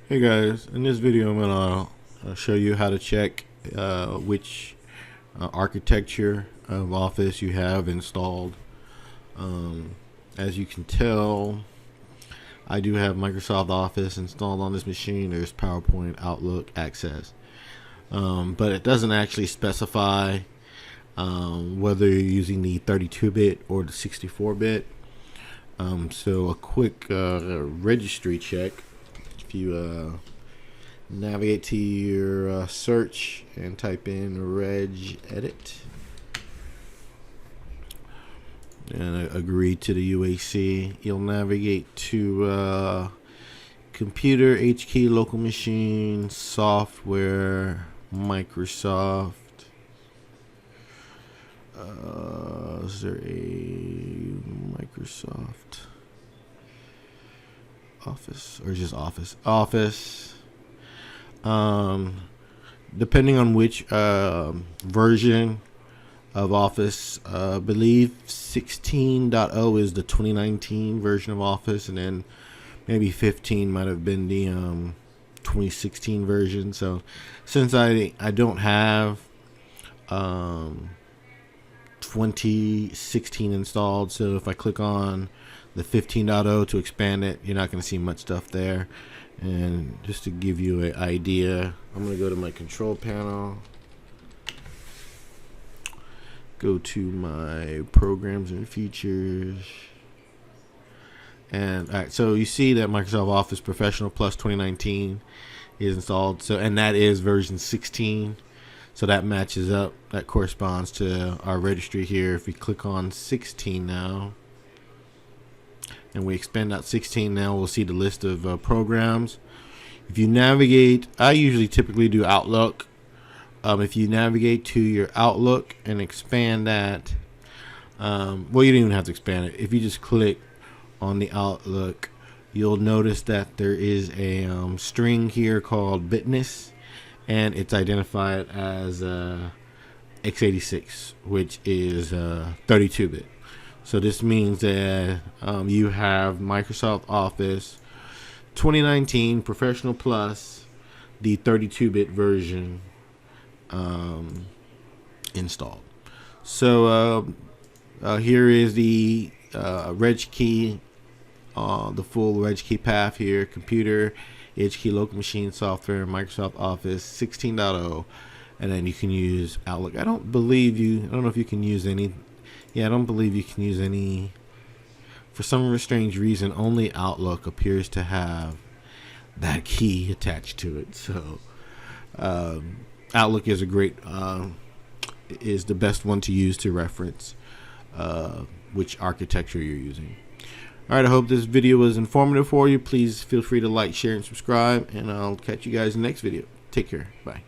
Hey guys, in this video I'm going to show you how to check which architecture of Office you have installed. As you can tell, I do have Microsoft Office installed on this machine. There's PowerPoint, Outlook, Access, but it doesn't actually specify whether you're using the 32-bit or the 64-bit. So a quick registry check. If you navigate to your search and type in reg edit and agree to the UAC, you'll navigate to computer, H key, local machine, software, Microsoft. Is there a Microsoft Office or just Office? Office. Depending on which version of Office, I believe 16.0 is the 2019 version of Office, and then maybe 15 might have been the 2016 version. So since I don't have 2016 installed, so if I click on the 15.0 to expand it, you're not going to see much stuff there. And just to give you an idea, I'm going to go to my control panel, go to my programs and features, and all right, so you see that Microsoft Office Professional Plus 2019 is installed, so, and that is version 16. So that matches up, that corresponds to our registry here. If we click on 16 now, and we expand out 16 now, we'll see the list of programs. If you navigate, I usually typically do Outlook. If you navigate to your Outlook and expand that, well, you don't even have to expand it. If you just click on the Outlook, you'll notice that there is a string here called bitness, and it's identified as x86, which is 32-bit. So this means that you have Microsoft Office 2019 Professional Plus, the 32-bit version installed. So here is the reg key, the full reg key path here: computer, H key, local machine, software, Microsoft Office 16.0, and then you can use Outlook. I don't know if you can use any. Yeah, I don't believe you can use any. For some strange reason, only Outlook appears to have that key attached to it. So Outlook is a great, is the best one to use to reference which architecture you're using. All right, I hope this video was informative for you. Please feel free to like, share, and subscribe, and I'll catch you guys in the next video. Take care. Bye.